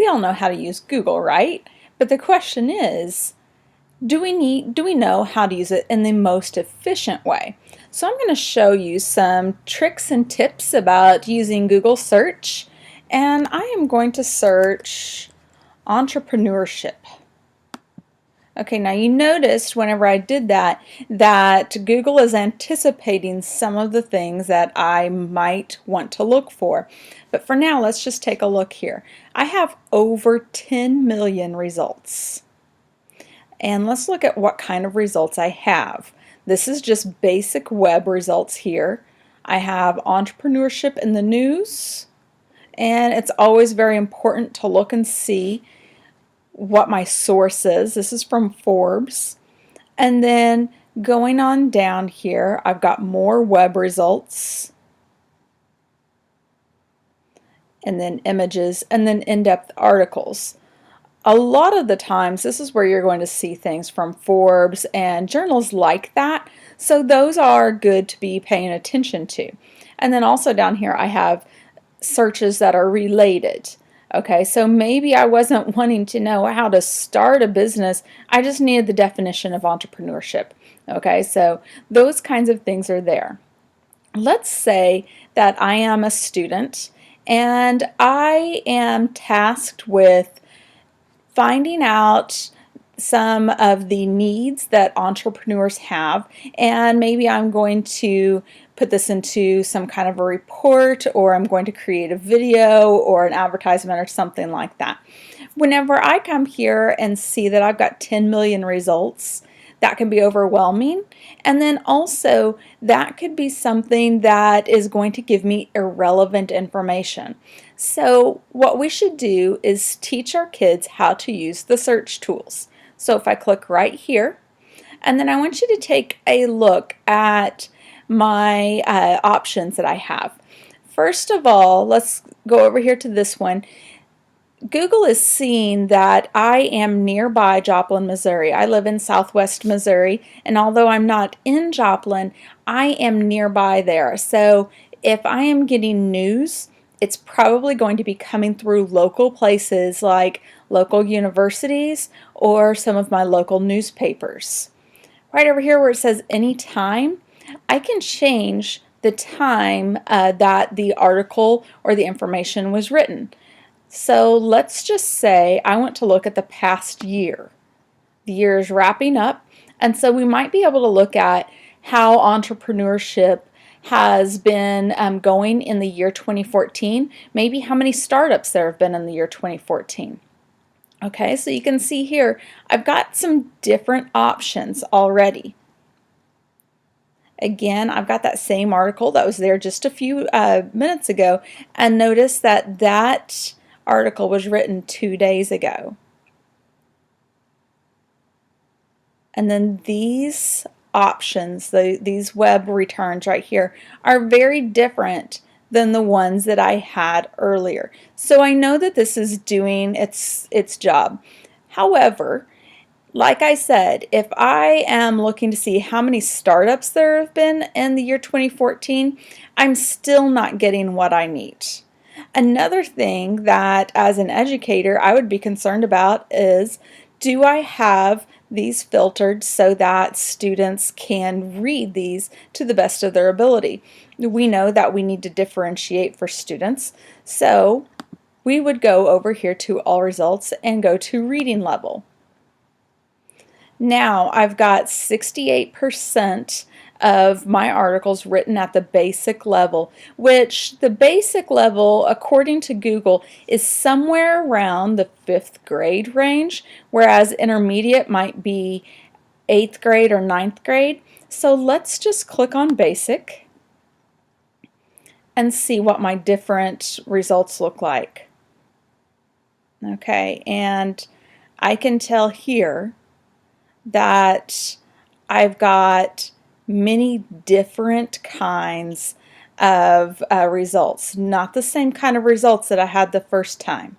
We all know how to use Google, right? But the question is, do we know how to use it in the most efficient way? So I'm going to show you some tricks and tips about using Google search, and I am going to search entrepreneurship. Okay, now you noticed whenever I did that Google is anticipating some of the things that I might want to look for. But for now, let's just take a look here. I have over 10 million results. And let's look at what kind of results I have. This is just basic web results here. I have entrepreneurship in the news, and it's always very important to look and see what my source is. This is from Forbes. And then going on down here, I've got more web results, and then images, and then in-depth articles. A lot of the times, this is where you're going to see things from Forbes and journals like that. So those are good to be paying attention to. And then also down here, I have searches that are related. Okay, so maybe I wasn't wanting to know how to start a business. I just needed the definition of entrepreneurship. Okay, so those kinds of things are there. Let's say that I am a student and I am tasked with finding out some of the needs that entrepreneurs have, and maybe I'm going to put this into some kind of a report, or I'm going to create a video or an advertisement or something like that. Whenever I come here and see that I've got 10 million results, that can be overwhelming, and then also that could be something that is going to give me irrelevant information. So what we should do is teach our kids how to use the search tools. So if I click right here, and then I want you to take a look at my options that I have. First of all, let's go over here to this one. Google is seeing that I am nearby Joplin, Missouri. I live in southwest Missouri, and although I'm not in Joplin, I am nearby there. So if I am getting news, it's probably going to be coming through local places like local universities or some of my local newspapers. Right over here where it says anytime, I can change the time that the article or the information was written. So let's just say I want to look at the past year. The year is wrapping up, and so we might be able to look at how entrepreneurship has been going in the year 2014, maybe how many startups there have been in the year 2014. Okay, so you can see here I've got some different options already. Again, I've got that same article that was there just a few minutes ago, and notice that that article was written 2 days ago. And then these options, these web returns right here, are very different than the ones that I had earlier. So I know that this is doing its job. However, like I said, if I am looking to see how many startups there have been in the year 2014, I'm still not getting what I need. Another thing that as an educator I would be concerned about is, do I have these filtered so that students can read these to the best of their ability? We know that we need to differentiate for students, so we would go over here to all results and go to reading level. Now I've got 68% of my articles written at the basic level, which the basic level, according to Google, is somewhere around the 5th grade range, whereas intermediate might be 8th grade or 9th grade. So let's just click on basic and see what my different results look like. Okay, and I can tell here that I've got many different kinds of results, not the same kind of results that I had the first time.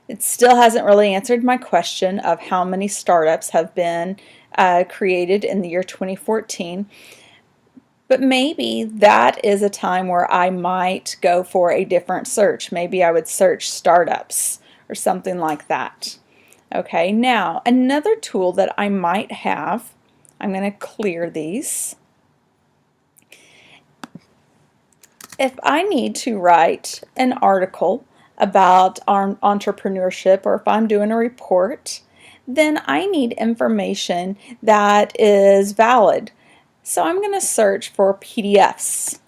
It still hasn't really answered my question of how many startups have been created in the year 2014, but maybe that is a time where I might go for a different search. Maybe I would search startups or something like that. Okay, now another tool that I might have, I'm going to clear these. If I need to write an article about entrepreneurship, or if I'm doing a report, then I need information that is valid. So I'm going to search for PDFs.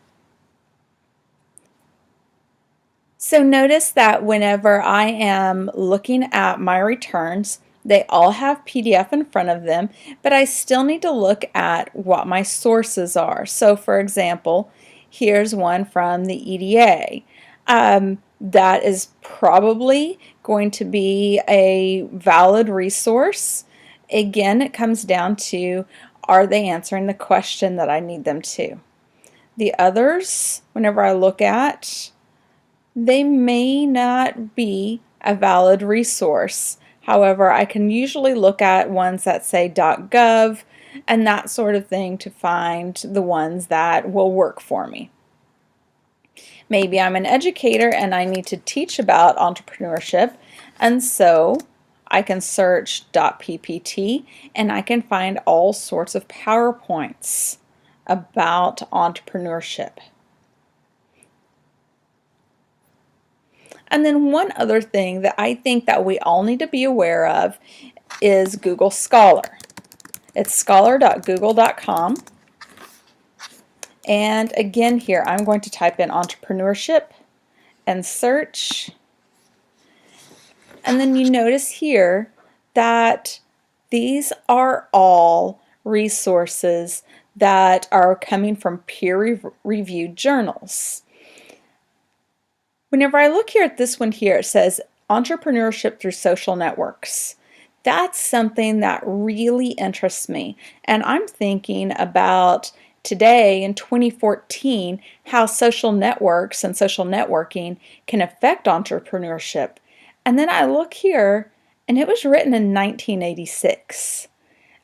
So notice that whenever I am looking at my returns, they all have PDF in front of them, but I still need to look at what my sources are. So for example, here's one from the EDA. That is probably going to be a valid resource. Again, it comes down to, are they answering the question that I need them to? The others, whenever I look at, they may not be a valid resource. However, I can usually look at ones that say .gov and that sort of thing to find the ones that will work for me. Maybe I'm an educator and I need to teach about entrepreneurship, and so I can search .ppt and I can find all sorts of PowerPoints about entrepreneurship. And then one other thing that I think that we all need to be aware of is Google Scholar. It's scholar.google.com. And again here, I'm going to type in entrepreneurship and search. And then you notice here that these are all resources that are coming from peer-reviewed journals. Whenever I look here at this one here, it says entrepreneurship through social networks. That's something that really interests me. And I'm thinking about today in 2014, how social networks and social networking can affect entrepreneurship. And then I look here and it was written in 1986.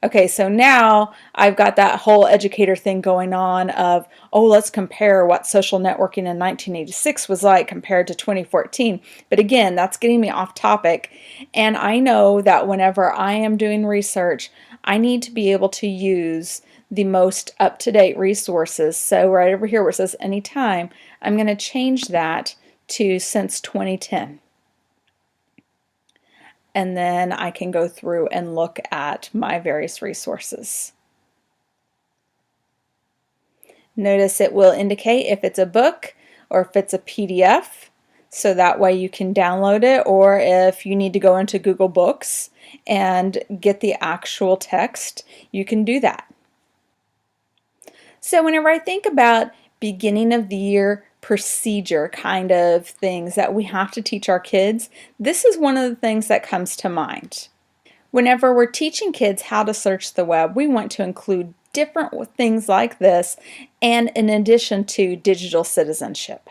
Okay, so now I've got that whole educator thing going on of, oh, let's compare what social networking in 1986 was like compared to 2014. But again, that's getting me off topic. And I know that whenever I am doing research, I need to be able to use the most up-to-date resources. So right over here where it says anytime, I'm going to change that to since 2010. And then I can go through and look at my various resources. Notice it will indicate if it's a book or if it's a PDF, so that way you can download it, or if you need to go into Google Books and get the actual text, you can do that. So whenever I think about beginning of the year procedure kind of things that we have to teach our kids, this is one of the things that comes to mind. Whenever we're teaching kids how to search the web, we want to include different things like this, and in addition to digital citizenship.